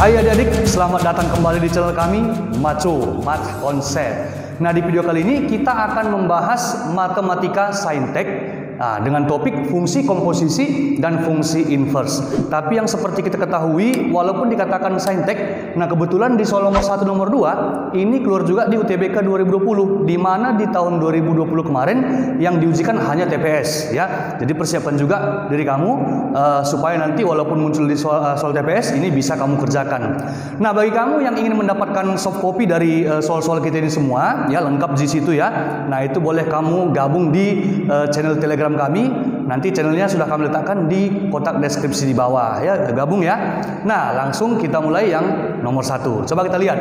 Hai adik-adik, selamat datang kembali di channel kami, Maco Math Concept. Nah, di video kali ini kita akan membahas matematika saintek dengan topik fungsi komposisi dan fungsi inverse. Tapi yang seperti kita ketahui, walaupun dikatakan saintek, nah kebetulan di soal nomor 1 nomor 2 ini keluar juga di UTBK 2020, di mana di tahun 2020 kemarin yang diujikan hanya TPS ya. Jadi persiapan juga diri kamu supaya nanti walaupun muncul di soal TPS ini bisa kamu kerjakan. Nah, bagi kamu yang ingin mendapatkan soft copy dari soal-soal kita ini semua ya, lengkap di situ ya. Nah, itu boleh kamu gabung di channel Telegram kami. Nanti channelnya sudah kami letakkan di kotak deskripsi di bawah ya, gabung ya. Nah, langsung kita mulai yang nomor 1. Coba kita lihat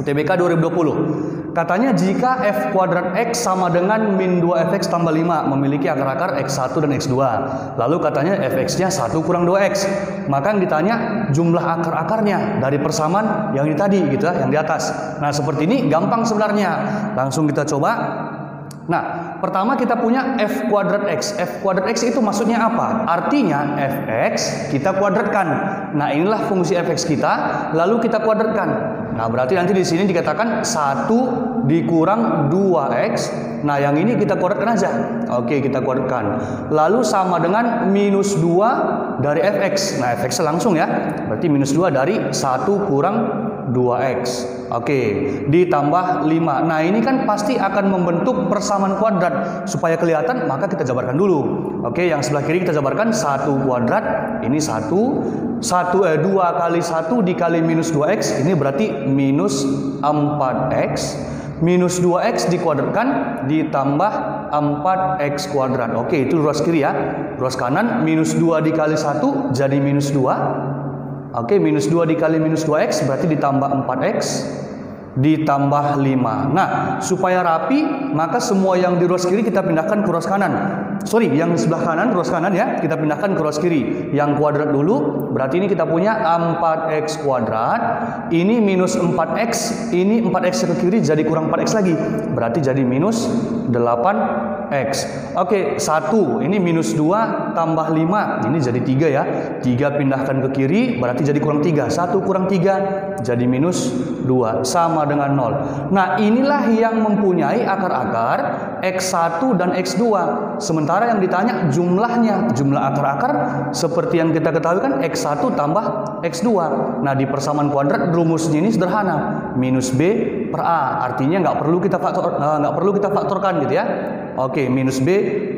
UTBK 2020. Katanya jika f kuadrat x sama dengan min 2fx tambah 5 memiliki akar-akar x1 dan x2. Lalu katanya fx-nya 1 kurang 2x. Maka yang ditanya jumlah akar-akarnya dari persamaan yang ini tadi gitu ya, yang di atas. Nah, seperti ini gampang sebenarnya. Langsung kita coba. Nah, pertama kita punya f kuadrat x. F kuadrat x itu maksudnya apa? Artinya fx kita kuadratkan. Nah, inilah fungsi fx kita, lalu kita kuadratkan. Nah, berarti nanti di sini dikatakan 1 dikurang 2x. Nah, yang ini kita kuadratkan aja. Oke, kita kuadratkan. Lalu sama dengan minus 2 dari fx. Nah, fx langsung ya. Berarti minus 2 dari 1 kurang 2x. Oke, ditambah 5. Nah, ini kan pasti akan membentuk persamaan kuadrat. Supaya kelihatan, maka kita jabarkan dulu. Oke, yang sebelah kiri kita jabarkan 1 kuadrat. Ini 2 kali 1 dikali minus 2x. Ini berarti minus 4x. Minus 2x dikuadratkan ditambah 4x kuadrat. Oke, itu ruas kiri ya. Ruas kanan minus 2 dikali 1 jadi minus 2. Oke, minus 2 dikali minus 2x berarti ditambah 4x ditambah 5. Nah, supaya rapi, maka semua yang di ruas kiri kita pindahkan ke ruas kanan. Sorry, yang sebelah kanan, ruas kanan ya, kita pindahkan ke ruas kiri. Yang kuadrat dulu, berarti ini kita punya 4x kuadrat. Ini minus 4x, ini 4x ke kiri jadi kurang 4x lagi. Berarti jadi minus 8x. Oke, 1, ini minus 2 tambah 5. Ini jadi 3 ya. 3 pindahkan ke kiri, berarti jadi kurang 3. 1 kurang 3 jadi minus 2. Sama dengan 0. Nah, inilah yang mempunyai akar-akar x1 dan x2. Sementara yang ditanya jumlahnya, jumlah akar-akar seperti yang kita ketahui kan x1 tambah x2. Nah, di persamaan kuadrat rumusnya ini sederhana, minus b per a. Artinya nggak perlu kita faktorkan gitu ya. Oke, minus b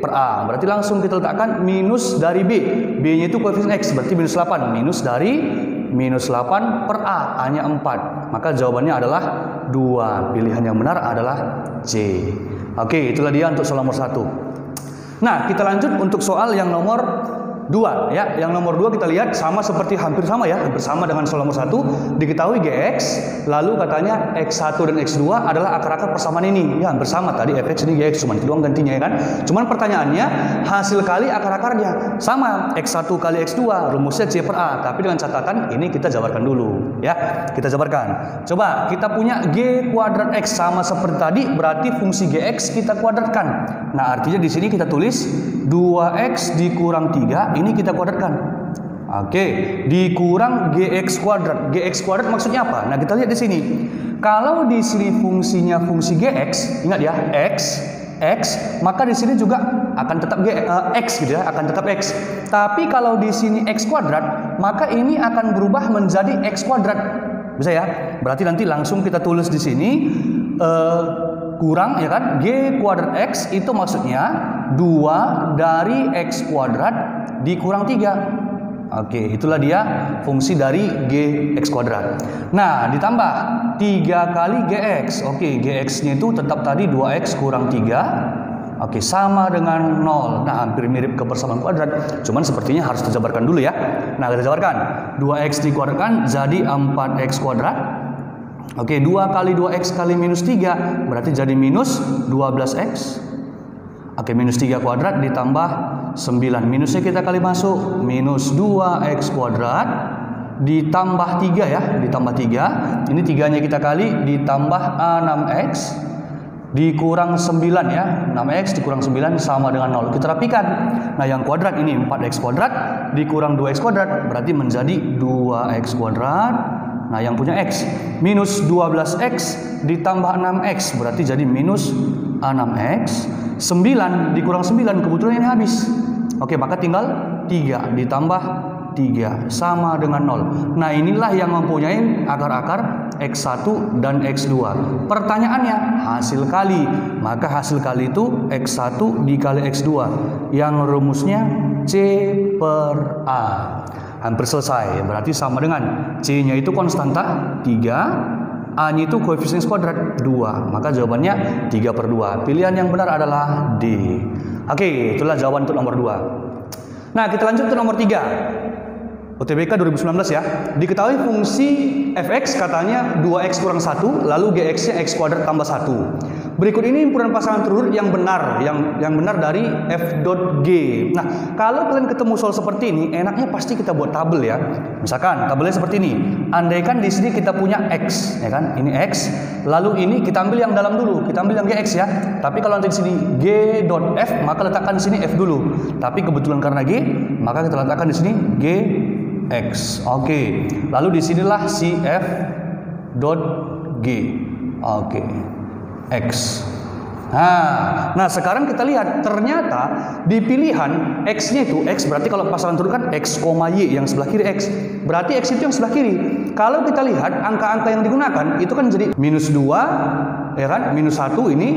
per a. Berarti langsung kita letakkan minus dari b. B-nya itu koefisien x, berarti minus 8. Minus dari minus 8 per a, hanya 4. Maka jawabannya adalah 2. Pilihan yang benar adalah C. Oke, itulah dia untuk soal nomor 1. Nah, kita lanjut untuk soal yang nomor 2 ya. Yang nomor 2 kita lihat sama seperti hampir sama dengan soal nomor 1. Diketahui gx, lalu katanya x1 dan x2 adalah akar-akar persamaan ini. Ya, hampir sama tadi fx ini gx, cuma itu doang gantinya ya kan. Cuman pertanyaannya hasil kali akar-akarnya sama, x1 kali x2, rumusnya c per a. Tapi dengan catatan ini kita jabarkan dulu ya. Kita jabarkan. Coba kita punya g kuadrat x sama seperti tadi, berarti fungsi gx kita kuadratkan. Nah, artinya di sini kita tulis 2x dikurang 3, ini kita kuadratkan. Oke, dikurang gx kuadrat. Gx kuadrat maksudnya apa? Nah, kita lihat di sini. Kalau di sini fungsinya fungsi gx, ingat ya, x, maka di sini juga akan tetap x gitu ya, akan tetap x. Tapi kalau di sini x kuadrat, maka ini akan berubah menjadi x kuadrat. Bisa ya? Berarti nanti langsung kita tulis di sini kurang ya kan, g kuadrat x itu maksudnya 2 dari x kuadrat dikurang 3. Oke, itulah dia fungsi dari gx kuadrat. Nah, ditambah 3 kali gx. Oke, gx-nya itu tetap tadi 2x kurang 3. Oke, sama dengan 0. Nah, hampir mirip ke persamaan kuadrat. Cuman sepertinya harus dijabarkan dulu ya. Nah, kita jabarkan. 2x dikuadratkan jadi 4x kuadrat. Oke, 2 kali 2x kali minus 3 berarti jadi minus 12x. Oke, minus 3 kuadrat ditambah 9. Minusnya kita kali masuk, minus 2x kuadrat ditambah 3 ya, ditambah 3. Ini 3-nya kita kali ditambah 6x dikurang 9 ya. 6x dikurang 9 sama dengan 0. Kita rapikan. Nah, yang kuadrat ini 4x kuadrat dikurang 2x kuadrat berarti menjadi 2x kuadrat Nah, yang punya X. Minus 12X ditambah 6X. Berarti jadi minus 6X. 9 dikurang 9. Kebetulan ini habis. Oke, maka tinggal 3 ditambah 3 sama dengan 0. Nah, inilah yang mempunyai akar-akar X1 dan X2. Pertanyaannya, hasil kali. Maka hasil kali itu X1 dikali X2. Yang rumusnya C per A. Hampir selesai. Berarti sama dengan C-nya itu konstanta 3, A-nya itu koefisien kuadrat 2. Maka jawabannya 3 per 2. Pilihan yang benar adalah D. Oke, itulah jawaban untuk nomor 2. Nah, kita lanjut ke nomor 3. UTBK 2019 ya. Diketahui fungsi fx katanya 2x kurang 1, lalu gx-nya x kuadrat tambah 1. Berikut ini himpunan pasangan terurut yang benar, yang benar dari f dot g. Nah, kalau kalian ketemu soal seperti ini, enaknya pasti kita buat tabel ya. Misalkan tabelnya seperti ini. Andaikan di sini kita punya x, ya kan? Ini x. Lalu ini kita ambil yang dalam dulu, kita ambil yang gx ya. Tapi kalau nanti di sini g dot f, maka letakkan di sini f dulu. Tapi kebetulan karena g, maka kita letakkan di sini g X. Oke. Lalu disinilah si F dot G. Oke. X. Nah, sekarang kita lihat ternyata di pilihan X-nya itu X berarti kalau pasangan turun kan X, Y yang sebelah kiri X. Berarti X itu yang sebelah kiri. Kalau kita lihat angka-angka yang digunakan itu kan jadi minus 2 ya kan? Minus 1 ini,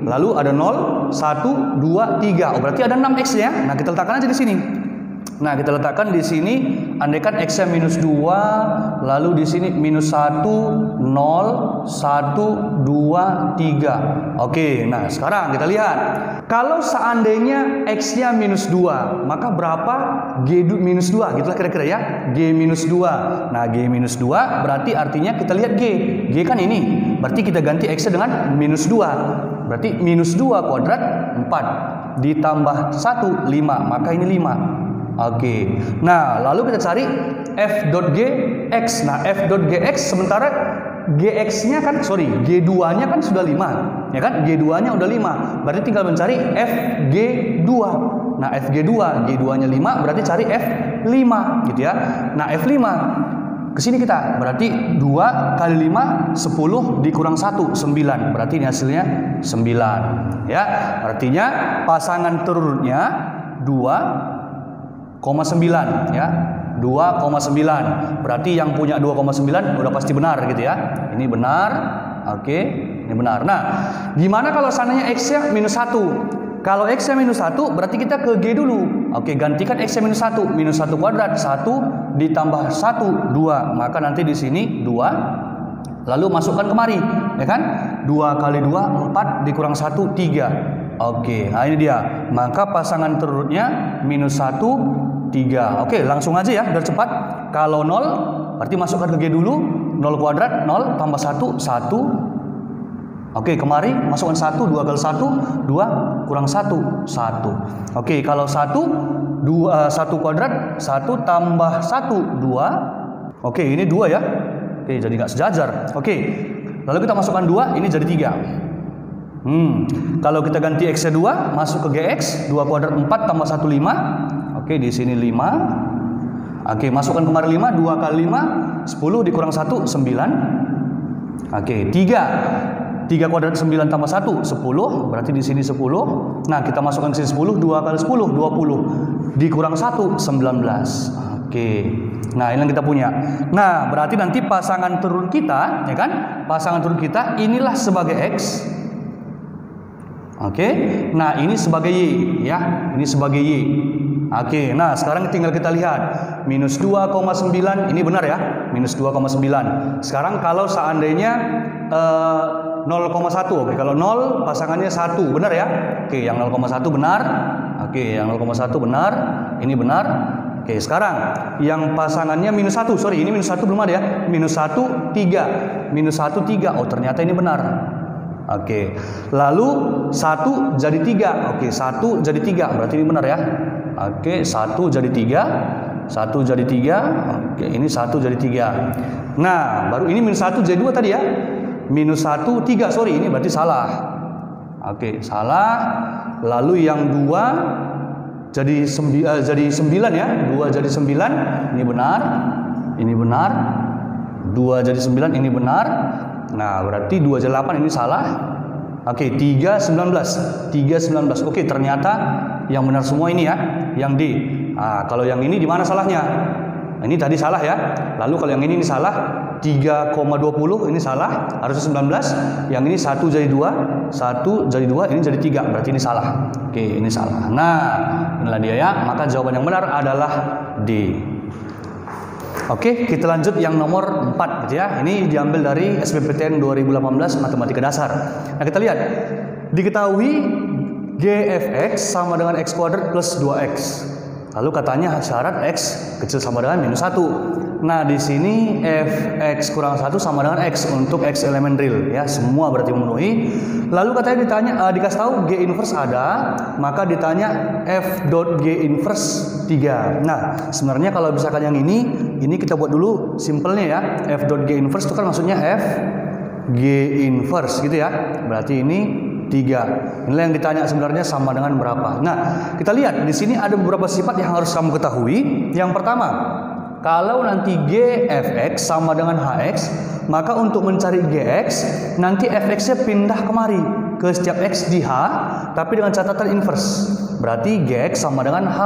lalu ada 0, 1, 2, 3. Oh, berarti ada 6 X-nya. Nah, kita letakkan aja di sini. Nah, kita letakkan di sini, andaikan X-nya minus 2, lalu di sini minus 1, 0, 1, 2, 3. Oke, nah sekarang kita lihat. Kalau seandainya X-nya minus 2, maka berapa G minus 2? Gitulah kira-kira ya, G minus 2. Nah, G minus 2 berarti artinya kita lihat G. G kan ini, berarti kita ganti X-nya dengan minus 2. Berarti minus 2 kuadrat 4, ditambah 1, 5, maka ini 5. Oke, nah lalu kita cari f dot g x. Nah, f dot gx sementara gx-nya kan, g2-nya kan sudah 5, ya kan? G2-nya udah 5, berarti tinggal mencari fg2. Nah, fg2, g2-nya 5, berarti cari f5, gitu ya. Nah, f5 kesini kita, berarti 2 kali 5, 10 dikurang 1, 9. Berarti ini hasilnya 9, ya. Artinya pasangan terurutnya 2,9 ya, 2,9. Berarti yang punya 2,9 udah pasti benar gitu ya. Ini benar. Oke, ini benar. Nah, gimana kalau seandainya X-nya minus 1? Kalau X-nya minus 1 berarti kita ke G dulu. Oke, gantikan X-nya minus 1. Minus 1 kuadrat 1 ditambah 1, 2. Maka nanti di sini 2. Lalu masukkan kemari, ya kan? 2 kali 2 4 dikurang 1 3. Oke, nah ini dia. Maka pasangan terurutnya minus 1, 3. Oke, langsung aja ya, biar cepat. Kalau 0, berarti masukkan ke G dulu. 0 kuadrat, 0 tambah 1, 1. Oke, kemari masukkan 1, 2 kali 1, 2 kurang 1, 1. Oke, kalau 1, 1 kuadrat, 1 tambah 1, 2. Oke, ini 2 ya. Oke, jadi nggak sejajar. Oke, lalu kita masukkan 2, ini jadi 3. Kalau kita ganti X-nya 2, masuk ke GX, 2 kuadrat 4 tambah 1, 5. Oke, di sini 5. Oke, masukkan kemari 5, 2 kali 5, 10 dikurang 1, 9. Oke, 3 kuadrat 9 tambah 1, 10. Berarti di sini 10. Nah, kita masukkan ke sini 10, 2 kali 10, 20. Dikurang 1, 19. Oke. Nah, ini yang kita punya. Nah, berarti nanti pasangan turun kita, ya kan? Pasangan turun kita inilah sebagai X. Oke. Nah, ini sebagai Y, ya. Ini sebagai Y. Oke, nah sekarang tinggal kita lihat minus 2,9 ini benar ya, minus 2,9. Sekarang kalau seandainya 0,1, oke, kalau 0 pasangannya 1, benar ya? Oke, yang 0,1 benar. Oke, yang 0,1 benar, ini benar. Oke, sekarang yang pasangannya minus 1, ini minus 1 belum ada ya, minus 1, 3, minus 1, 3, oh ternyata ini benar. Oke, lalu 1 jadi 3, oke 1 jadi 3, berarti ini benar ya. Oke, 1 jadi 3, 1 jadi 3, oke ini 1 jadi 3. Nah, baru ini minus 1 jadi 2 tadi ya. Minus 1, 3, ini berarti salah. Oke, salah. Lalu yang 2 jadi 9 ya, 2 jadi 9, ini benar, 2 jadi 9 ini benar. Nah, berarti 2 jadi 8 ini salah. Oke, 3 19. 3 19. Oke, ternyata yang benar semua ini ya, yang D. Nah, kalau yang ini di mana salahnya? Ini tadi salah ya. Lalu kalau yang ini salah, 3,20 ini salah, harusnya 19. Yang ini 1 jadi 2, 1 jadi 2, ini jadi 3, berarti ini salah. Oke, ini salah. Nah, inilah dia ya. Maka jawaban yang benar adalah D. Oke, kita lanjut yang nomor 4 gitu ya. Ini diambil dari SBMPTN 2018 Matematika Dasar. Nah, kita lihat. Diketahui GFX sama dengan X kuadrat plus 2X. Lalu katanya syarat X kecil sama dengan minus 1. Nah, di sini Fx kurang 1 sama dengan X untuk X elemen real ya, semua berarti memenuhi. Lalu katanya dikasih tahu G inverse ada, maka ditanya F dot G inverse 3. Nah, sebenarnya kalau misalkan yang ini kita buat dulu simpelnya ya. F dot G inverse itu kan maksudnya F G inverse gitu ya. Berarti ini 3. Inilah yang ditanya sebenarnya sama dengan berapa. Nah, kita lihat di sini ada beberapa sifat yang harus kamu ketahui. Yang pertama, kalau nanti GFX sama dengan HX, maka untuk mencari GX, nanti FX-nya pindah kemari ke setiap X di H, tapi dengan catatan inverse. Berarti GX sama dengan H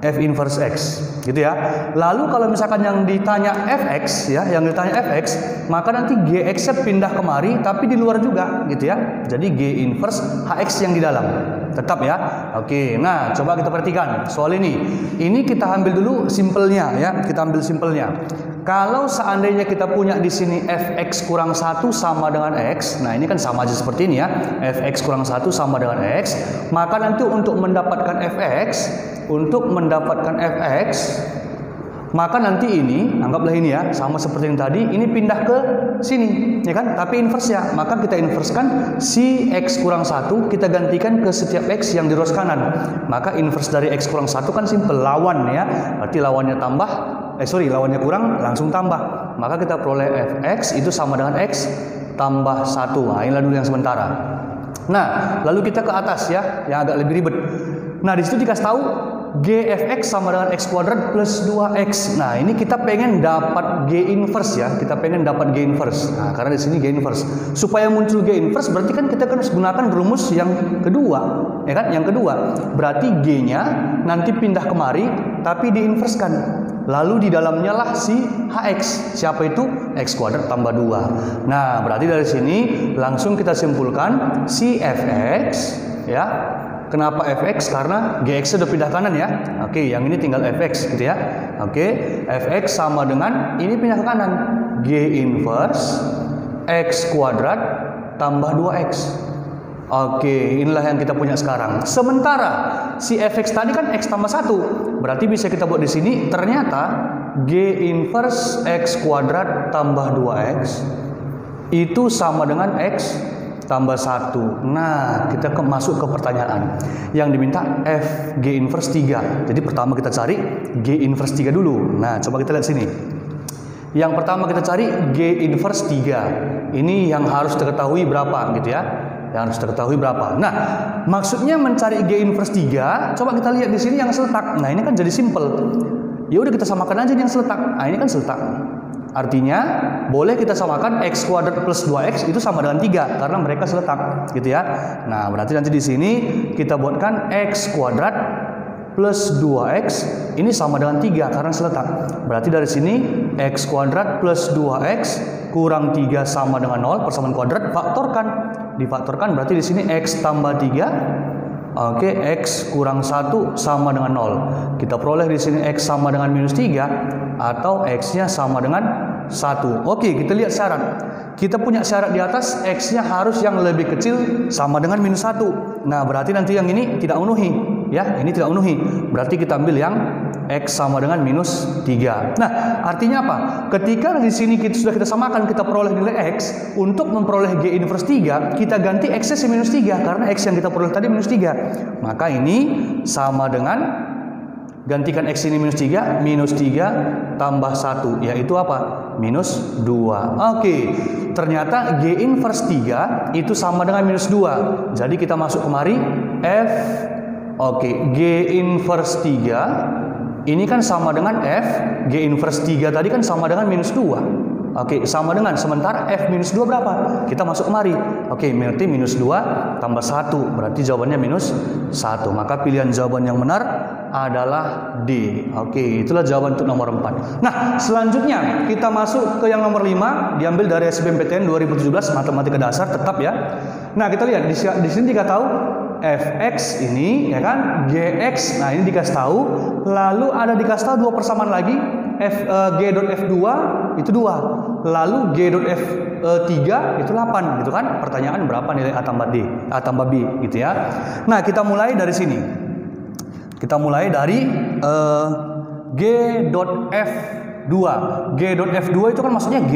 F inverse X, gitu ya. Lalu kalau misalkan yang ditanya Fx ya, yang ditanya Fx, maka nanti Gx-nya pindah kemari tapi di luar juga, gitu ya. Jadi G inverse Hx yang di dalam. Tetap ya. Oke, nah coba kita perhatikan soal ini. Ini kita ambil dulu simpelnya ya, kita ambil simpelnya. Kalau seandainya kita punya di sini Fx kurang 1 sama dengan X, nah ini kan sama aja seperti ini ya, Fx kurang 1 sama dengan X, maka nanti untuk mendapatkan Fx, maka nanti ini, anggaplah ini ya, sama seperti yang tadi, ini pindah ke sini, ya kan? Tapi inverse ya, maka kita inversekan si X kurang 1, kita gantikan ke setiap X yang di rows kanan. Maka inverse dari X kurang 1 kan simple, lawan ya, berarti lawannya tambah, lawannya kurang, langsung tambah. Maka kita peroleh Fx itu sama dengan X tambah 1. Nah, inilah dulu yang sementara. Nah, lalu kita ke atas ya, yang agak lebih ribet. Nah, di situ dikasih tahu GFX sama dengan X kuadrat plus 2X. Nah, ini kita pengen dapat G inverse ya. Kita pengen dapat G inverse. Nah, karena di sini G inverse. Supaya muncul G inverse berarti kan kita harus gunakan rumus yang kedua, ya kan? Yang kedua. Berarti G-nya nanti pindah kemari tapi diinverskan. Lalu di dalamnya lah si HX. Siapa itu? X kuadrat tambah 2. Nah, berarti dari sini langsung kita simpulkan si Fx ya. Kenapa Fx? Karena Gx sudah pindah kanan ya. Oke, yang ini tinggal Fx gitu ya. Oke, Fx sama dengan ini pindah ke kanan. G inverse X kuadrat tambah 2X. Oke, inilah yang kita punya sekarang. Sementara si Fx tadi kan X tambah 1. Berarti bisa kita buat di sini. Ternyata G inverse X kuadrat tambah 2X itu sama dengan X tambah 1. Nah, kita masuk ke pertanyaan yang diminta F G inverse 3. Jadi pertama kita cari G inverse 3 dulu. Nah, coba kita lihat sini. Yang pertama kita cari G inverse 3. Ini yang harus diketahui berapa gitu ya. Yang harus diketahui berapa. Nah, maksudnya mencari G inverse 3, coba kita lihat di sini yang seletak. Nah, ini kan jadi simple. Ya udah kita samakan aja yang seletak. Nah, ini kan seletak. Artinya boleh kita samakan X kuadrat plus 2X itu sama dengan 3 karena mereka seletak gitu ya. Nah, berarti nanti di sini kita buatkan X kuadrat plus 2X ini sama dengan 3 karena seletak. Berarti dari sini X kuadrat plus 2X kurang 3 sama dengan 0, persamaan kuadrat, faktorkan. Difaktorkan berarti di sini X tambah 3. Oke, X kurang 1 sama dengan 0. Kita peroleh di sini X sama dengan minus 3 atau X-nya sama dengan 1. Oke, kita lihat syarat. Kita punya syarat di atas, X-nya harus yang lebih kecil sama dengan minus 1. Nah, berarti nanti yang ini tidak memenuhi. Ya, ini tidak memenuhi. Berarti kita ambil yang X sama dengan minus 3. Nah, artinya apa? Ketika di sini sudah kita samakan, kita peroleh nilai X. Untuk memperoleh G inverse 3, kita ganti X-nya si minus 3. Karena X yang kita peroleh tadi minus 3. Maka ini sama dengan, gantikan X ini minus 3 tambah 1. Yaitu apa? Minus 2. Oke, ternyata G inverse 3 itu sama dengan minus 2. Jadi kita masuk kemari F. Oke, G inverse 3 Ini kan sama dengan F, G inverse 3 tadi kan sama dengan minus 2. Oke, sama dengan, sementara F minus 2 berapa? Kita masuk kemari. Oke, berarti minus 2 tambah 1. Berarti jawabannya minus 1. Maka pilihan jawaban yang benar adalah D. Oke, itulah jawaban untuk nomor 4. Nah, selanjutnya kita masuk ke yang nomor 5. Diambil dari SBMPTN 2017 Matematika Dasar, tetap ya. Nah, kita lihat di sini dikasih tahu fx ini ya kan, gx. Nah, ini dikasih tahu. Lalu ada dikasih tahu dua persamaan lagi. G.F2 itu 2. Lalu G.F3 itu 8 gitu kan. Pertanyaan berapa nilai A tambah B gitu ya. Nah, kita mulai dari sini. Kita mulai dari G.F2. G.F2 itu kan maksudnya G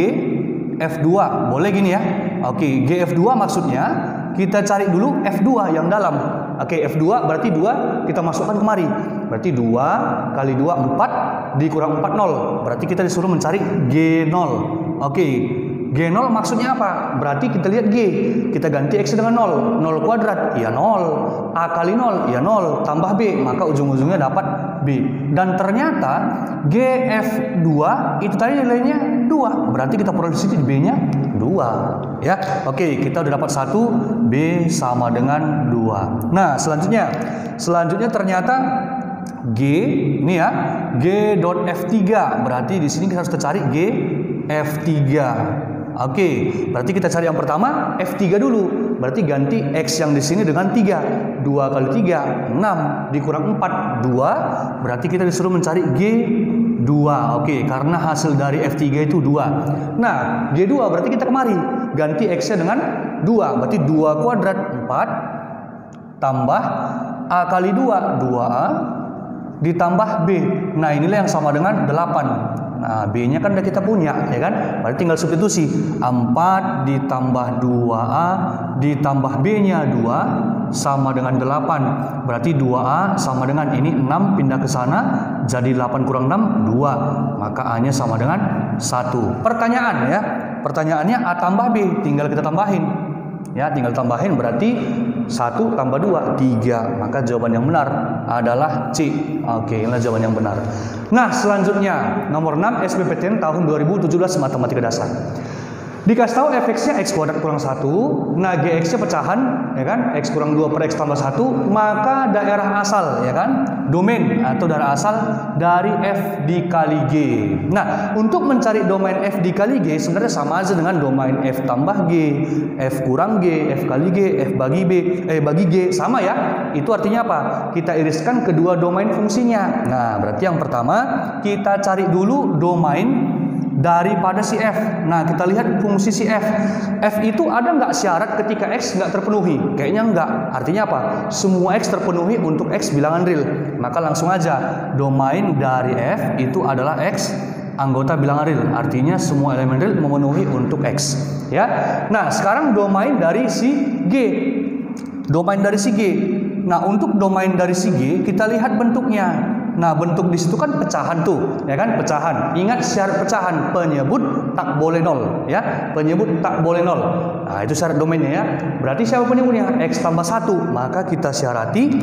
F2. Boleh gini ya. Oke, GF2 maksudnya kita cari dulu F2 yang dalam. Oke, F2 berarti 2 kita masukkan kemari. Berarti 2 kali 2 4 dikurang 4 0. Berarti kita disuruh mencari G0. Oke, G0 maksudnya apa? Berarti kita lihat G. Kita ganti X dengan 0. 0 kuadrat, ya 0. A kali 0, ya 0. Tambah B, maka ujung-ujungnya dapat B. Dan ternyata GF2 itu tadi nilainya 2. Berarti kita perlu di sini B-nya 2. Ya, oke, kita udah dapat 1, B sama dengan 2. Nah, selanjutnya ternyata G ini ya, G.F3. Berarti di sini kita harus cari G.F3. Oke, berarti kita cari yang pertama F3 dulu. Berarti ganti X yang di sini dengan 3. 2 kali 3 6 dikurang 4 2. Berarti kita disuruh mencari G2. Oke, karena hasil dari F3 itu 2. Nah, G2 berarti kita kemari ganti X-nya dengan 2. Berarti 2 kuadrat 4 tambah A kali 2 2A ditambah B. Nah, inilah yang sama dengan 8. Nah, B-nya kan udah kita punya, ya kan? Berarti tinggal substitusi. 4 ditambah 2A ditambah B-nya 2 sama dengan 8. Berarti 2A sama dengan ini 6 pindah ke sana jadi 8 kurang 6 2. Maka A-nya sama dengan 1. Pertanyaan ya. Pertanyaannya A tambah B, tinggal kita tambahin. Ya, tinggal tambahin berarti 1 tambah 2 3. Maka jawaban yang benar adalah C. Oke, inilah jawaban yang benar. Nah, selanjutnya nomor 6 SBMPTN tahun 2017 Matematika Dasar. Dikasih tahu fx-nya x kuadrat kurang 1. Nah, gx-nya pecahan ya kan, x kurang 2 per x tambah 1. Maka daerah asal ya kan, domain atau daerah asal dari f dikali g. Nah, untuk mencari domain f dikali g sebenarnya sama aja dengan domain f tambah g, f kurang g, f kali g, f bagi bagi g, sama ya. Itu artinya apa? Kita iriskan kedua domain fungsinya. Nah, berarti yang pertama kita cari dulu domain daripada si f. Nah, kita lihat fungsi si f. F itu ada nggak syarat ketika x nggak terpenuhi? Kayaknya nggak. Artinya apa? Semua x terpenuhi untuk x bilangan real. Maka langsung aja domain dari f itu adalah x anggota bilangan real. Artinya semua elemen real memenuhi untuk x. Ya. Nah, sekarang domain dari si g. Domain dari si g. Nah, untuk domain dari si g kita lihat bentuknya. Nah, bentuk di situ kan pecahan tuh, ya kan? Pecahan. Ingat syarat pecahan, penyebut tak boleh nol, ya. Penyebut tak boleh nol. Nah, itu syarat domainnya ya. Berarti siapa penyebutnya? X tambah 1. Maka kita syarati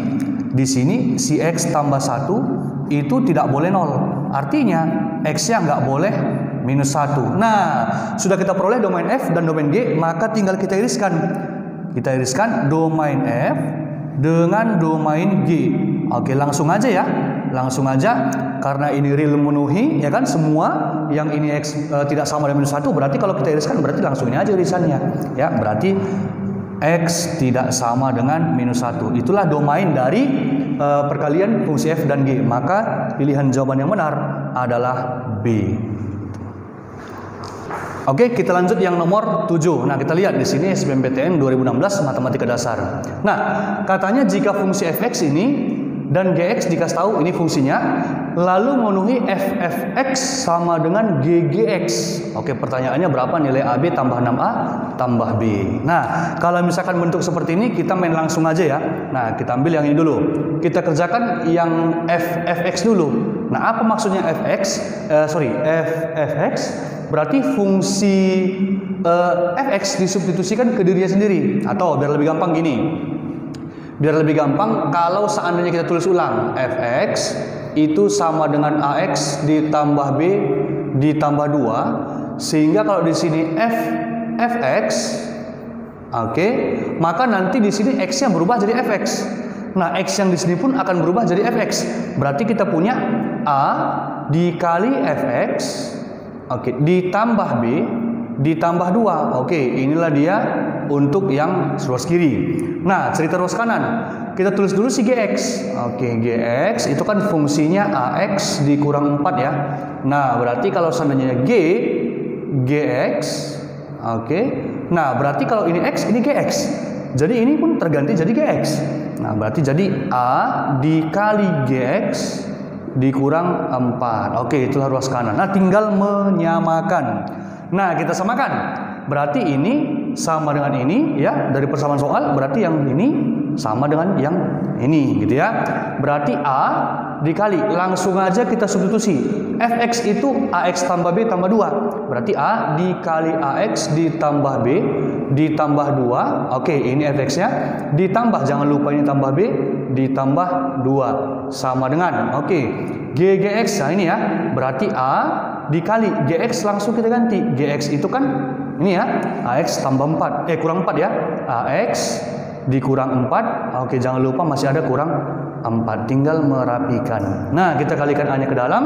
di sini si X tambah 1 itu tidak boleh nol. Artinya X-nya nggak boleh minus 1. Nah, sudah kita peroleh domain F dan domain G, maka tinggal kita iriskan. Kita iriskan domain F dengan domain G. Oke, langsung aja ya. Langsung aja, karena ini real memenuhi ya kan, semua yang ini X tidak sama dengan minus 1, berarti kalau kita iriskan berarti langsung ini aja irisannya ya. Berarti X tidak sama dengan minus 1. Itulah domain dari perkalian fungsi F dan G. Maka pilihan jawaban yang benar adalah B. Oke, kita lanjut yang nomor 7. Nah, kita lihat di sini SBMPTN 2016 Matematika Dasar. Nah, katanya jika fungsi fx ini dan gx dikasih tahu ini fungsinya, lalu memenuhi ffx sama dengan ggx. Oke, pertanyaannya berapa nilai AB tambah 6A tambah B. Nah, kalau misalkan bentuk seperti ini kita main langsung aja ya. Nah, kita ambil yang ini dulu. Kita kerjakan yang ffx dulu. Nah, apa maksudnya fx? Ffx berarti fungsi fx disubstitusikan ke dirinya sendiri. Atau biar lebih gampang gini. Biar lebih gampang kalau seandainya kita tulis ulang fx itu sama dengan AX ditambah B ditambah 2, sehingga kalau di sini Fx, oke, maka nanti di sini X-nya berubah jadi Fx. Nah, X yang di sini pun akan berubah jadi Fx. Berarti kita punya A dikali Fx, oke, ditambah B ditambah 2. Oke, inilah dia untuk yang ruas kiri. Nah, cerita ruas kanan. Kita tulis dulu si Gx. Oke, Gx itu kan fungsinya AX dikurang 4 ya. Nah, berarti kalau seandainya Gx, oke. Nah, berarti kalau ini X, ini Gx. Jadi ini pun terganti jadi Gx. Nah, berarti jadi A dikali Gx dikurang 4. Oke, itulah ruas kanan. Nah, tinggal menyamakan. Nah, kita samakan. Berarti ini sama dengan ini ya, dari persamaan soal berarti yang ini sama dengan yang ini gitu ya. Berarti A dikali, langsung aja kita substitusi. Fx itu AX tambah B tambah 2. Berarti A dikali AX ditambah B ditambah 2. Oke, ini Fx-nya. Ditambah, jangan lupa ini tambah B ditambah 2. Sama dengan, oke, Gx. Nah, ini ya. Berarti A dikali Gx, langsung kita ganti. Gx itu kan ini ya, AX tambah 4. Kurang 4 ya. AX dikurang 4. Oke, jangan lupa masih ada kurang 4. Tinggal merapikan. Nah, kita kalikan A-nya ke dalam.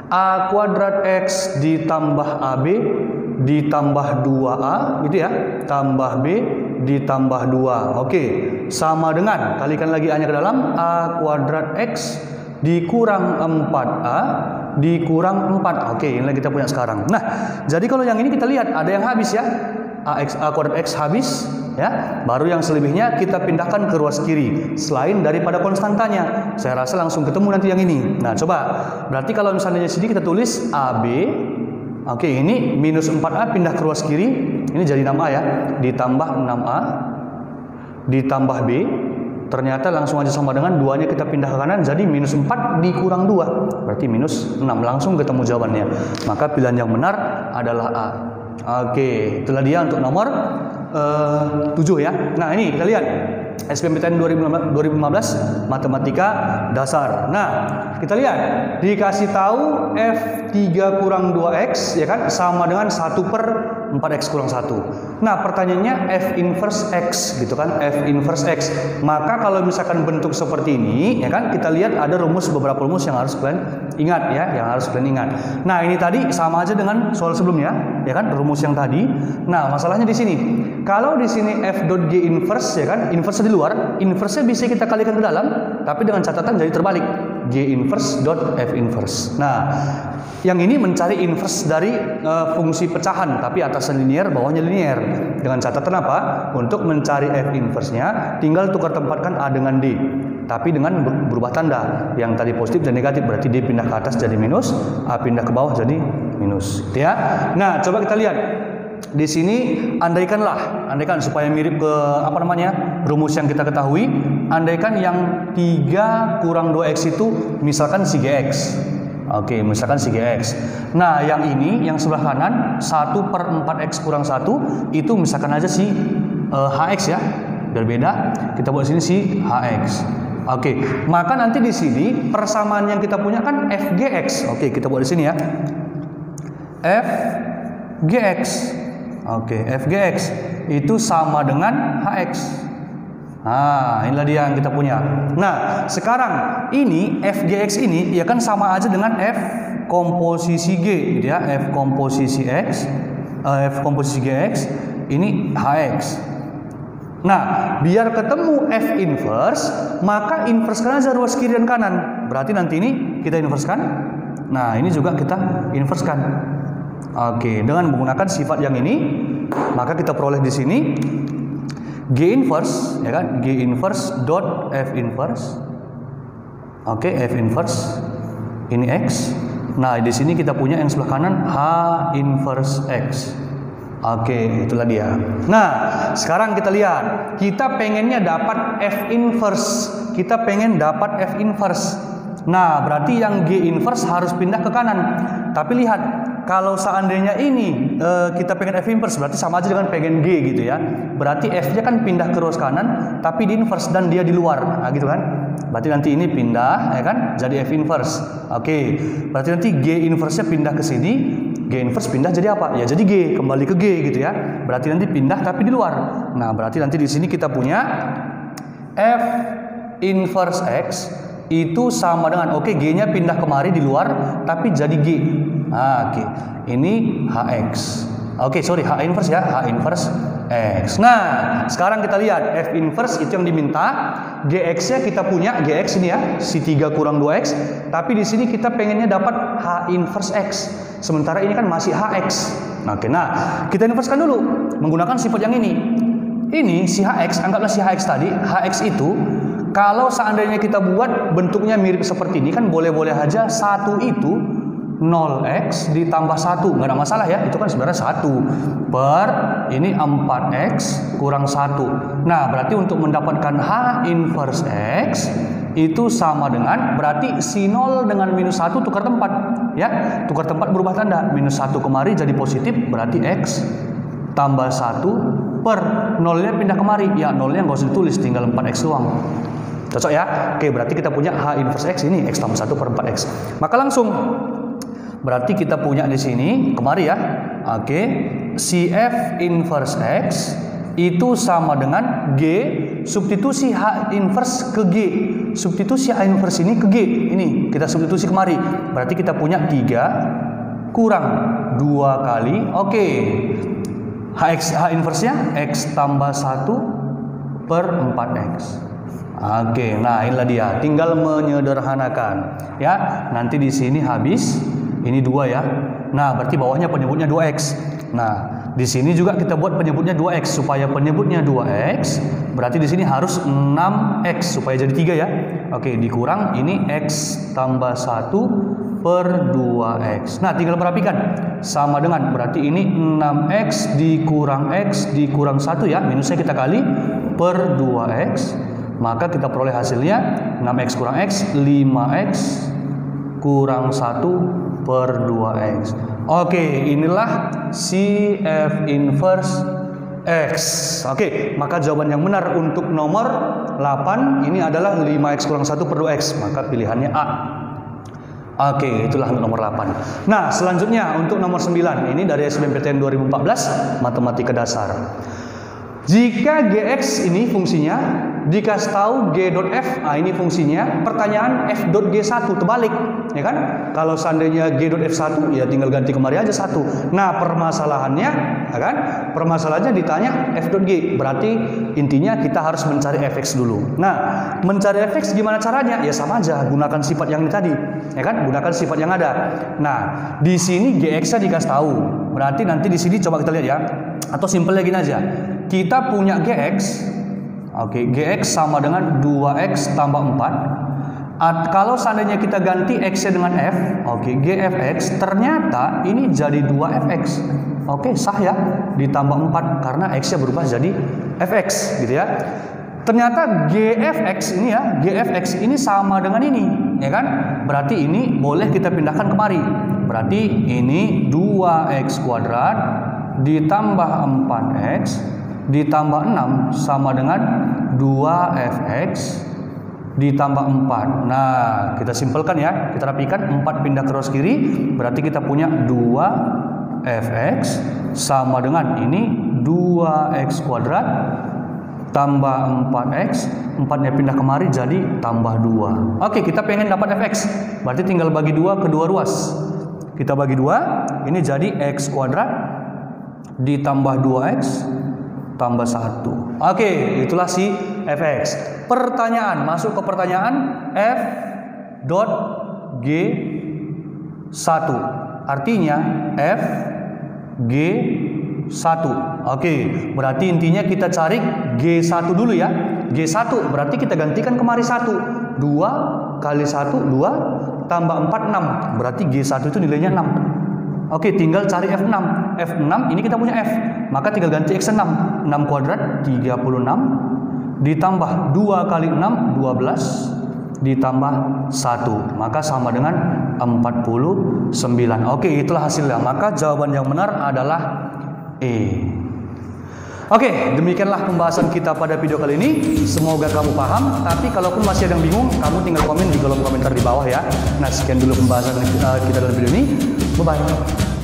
A kuadrat X ditambah AB ditambah 2A gitu ya, tambah B ditambah 2. Oke, sama dengan, kalikan lagi A-nya ke dalam. A kuadrat X dikurang 4A dikurang 4. Oke, inilah kita punya sekarang. Nah, jadi kalau yang ini kita lihat ada yang habis ya. A kuadrat X habis ya. Baru yang selebihnya kita pindahkan ke ruas kiri selain daripada konstantanya. Saya rasa langsung ketemu nanti yang ini. Nah, coba. Berarti kalau misalnya di sini kita tulis AB. Oke, ini minus 4A pindah ke ruas kiri. Ini jadi 6A ya. Ditambah 6A ditambah B. Ternyata langsung aja sama dengan 2-nya kita pindah ke kanan, jadi minus 4 dikurang 2. Berarti minus 6. Langsung ketemu jawabannya. Maka pilihan yang benar adalah A. Oke, itulah dia untuk nomor 7 ya. Nah, ini kita lihat SBMPTN 2015 Matematika Dasar. Nah, kita lihat dikasih tahu F3 kurang 2X ya kan sama dengan 1/4X kurang 1. Nah, pertanyaannya F inverse X gitu kan, F inverse X. Maka kalau misalkan bentuk seperti ini ya kan, kita lihat ada beberapa rumus yang harus kalian ingat ya, Nah, ini tadi sama aja dengan soal sebelumnya ya kan, rumus yang tadi. Nah, masalahnya di sini. Kalau di sini F dot G inverse ya kan, inverse di luar, inverse-nya bisa kita kalikan ke dalam, tapi dengan catatan jadi terbalik. G inverse dot F inverse. Nah, yang ini mencari inverse dari fungsi pecahan, tapi atasnya linear, bawahnya linear. Dengan catatan apa? Untuk mencari F inverse-nya, tinggal tukar tempatkan A dengan D. Tapi dengan berubah tanda. Yang tadi positif dan negatif, berarti D pindah ke atas jadi minus, A pindah ke bawah jadi minus. Ya. Nah, coba kita lihat. Di sini andaikan supaya mirip ke rumus yang kita ketahui. Andaikan yang 3 kurang 2X itu misalkan si Gx. Oke, misalkan si Gx. Nah, yang ini yang sebelah kanan 1/4X kurang 1 itu misalkan aja si Hx ya. Biar beda, kita buat sini si Hx. Oke, maka nanti di sini persamaan yang kita punya kan Fgx. Oke, kita buat di sini ya. Fgx. Oke, Fgx itu sama dengan Hx. Nah, inilah dia yang kita punya. Nah, sekarang ini Fgx ini ya kan sama aja dengan F komposisi G gitu ya. F komposisi Gx ini Hx. Nah, biar ketemu F inverse, maka inversekan aja ruas kiri dan kanan. Berarti nanti ini kita inversekan. Nah, ini juga kita inversekan. Oke, dengan menggunakan sifat yang ini, maka kita peroleh di sini G inverse, ya kan? G inverse dot F inverse. Oke, F inverse ini X. Nah, di sini kita punya yang sebelah kanan H inverse X. Oke, itulah dia. Nah, sekarang kita lihat. Kita pengennya dapat F inverse. Kita pengen dapat F inverse. Nah, berarti yang G inverse harus pindah ke kanan. Tapi lihat, kalau seandainya ini kita pengen F inverse, berarti sama aja dengan pengen G gitu ya. Berarti F-nya kan pindah ke ruas kanan, tapi di inverse dan dia di luar. Nah, gitu kan. Berarti nanti ini pindah, ya kan? Jadi F inverse. Oke. Berarti nanti G inverse-nya pindah ke sini. G inverse pindah jadi apa? Ya jadi G, kembali ke G gitu ya. Berarti nanti pindah tapi di luar. Nah, berarti nanti di sini kita punya F inverse X itu sama dengan, oke, G-nya pindah kemari di luar tapi jadi G. Oke. Ini HX. Oke, sorry, H inverse ya, H inverse X. Nah, sekarang kita lihat F inverse itu yang diminta. GX-nya kita punya, GX ini ya, si 3 kurang 2X. Tapi di sini kita pengennya dapat H inverse X. Sementara ini kan masih HX. Oke, nah, kita inversekan dulu menggunakan sifat yang ini. Ini si HX, anggaplah si HX tadi. HX itu, kalau seandainya kita buat bentuknya mirip seperti ini, kan boleh-boleh aja 1 itu 0x ditambah 1, nggak ada masalah ya, itu kan sebenarnya 1 per ini 4x kurang 1. Nah, berarti untuk mendapatkan H inverse X itu sama dengan, berarti si 0 dengan minus 1 tukar tempat ya, tukar tempat berubah tanda, minus 1 kemari jadi positif, berarti X tambah 1 per 0-nya pindah kemari, ya 0-nya nggak usah ditulis, tinggal 4x doang. Cocok ya? Oke, berarti kita punya H inverse X ini X tambah 1 per 4x. Maka langsung berarti kita punya di sini kemari ya. Oke, si F inverse X itu sama dengan G substitusi H inverse ke G. Substitusi H inverse ini ke G. Ini kita substitusi kemari. Berarti kita punya 3 kurang 2 kali. Oke. H inverse-nya X tambah 1 per 4X. Oke, nah inilah dia. Tinggal menyederhanakan ya. Nanti di sini habis. Ini 2 ya. Nah, berarti bawahnya penyebutnya 2x. Nah, di sini juga kita buat penyebutnya 2x supaya penyebutnya 2x. Berarti di sini harus 6x supaya jadi 3 ya. Oke, dikurang ini x tambah 1 per 2x. Nah, tinggal perhatikan. Sama dengan berarti ini 6x dikurang x dikurang 1 ya. Minusnya kita kali per 2x. Maka kita peroleh hasilnya 6x kurang x 5x kurang 1 per 2x. Oke, inilah si F inverse X. Oke, maka jawaban yang benar untuk nomor 8 ini adalah 5x kurang 1 per 2x. Maka pilihannya A. Oke, itulah untuk nomor 8. Nah, selanjutnya untuk nomor 9. Ini dari SBMPTN 2014, Matematika Dasar. Jika Gx ini fungsinya dikasih tahu G.F, nah ini fungsinya, pertanyaan F.G1 terbalik, ya kan? Kalau seandainya G.F1 ya tinggal ganti kemari aja 1. Nah, permasalahannya, ya kan? Permasalahannya ditanya F.G, berarti intinya kita harus mencari fx dulu. Nah, mencari fx gimana caranya? Ya sama aja, gunakan sifat yang ini tadi, ya kan? Gunakan sifat yang ada. Nah, di sini Gx-nya dikasih tahu, berarti nanti di sini coba kita lihat ya, atau simpelnya gini aja. Kita punya Gx, oke, Gx sama dengan 2x tambah 4. Kalau seandainya kita ganti x-nya dengan f, oke, Gfx, ternyata ini jadi 2fx. Oke, sah ya, ditambah 4 karena x-nya berubah jadi fx, gitu ya. Ternyata Gfx ini ya, Gfx ini sama dengan ini, ya kan? Berarti ini boleh kita pindahkan kemari. Berarti ini 2x kuadrat ditambah 4x ditambah 6 sama dengan 2fx ditambah 4. Nah, kita simpelkan ya, kita rapikan, 4 pindah ke rows kiri, berarti kita punya 2fx sama dengan ini 2x kuadrat tambah 4x, 4-nya pindah kemari jadi tambah 2. Oke, kita pengen dapat fx, berarti tinggal bagi 2 ke 2 ruas. Kita bagi 2, ini jadi x kuadrat ditambah 2x tambah 1. Oke, itulah si fx. Pertanyaan, masuk ke pertanyaan f dot g1. Artinya f g1. Oke, berarti intinya kita cari g1 dulu ya. G1 berarti kita gantikan kemari 1. 2 kali 1 2 tambah 4 6. Berarti g1 itu nilainya 6. Oke, tinggal cari F6. F6 ini kita punya F. Maka tinggal ganti X6. 6 kuadrat 36 ditambah 2 kali 6 12 ditambah 1. Maka sama dengan 49. Oke, itulah hasilnya. Maka jawaban yang benar adalah E. Oke, demikianlah pembahasan kita pada video kali ini. Semoga kamu paham. Tapi kalaupun masih ada yang bingung, kamu tinggal komen di kolom komentar di bawah ya. Nah, sekian dulu pembahasan kita dalam video ini. Bye-bye.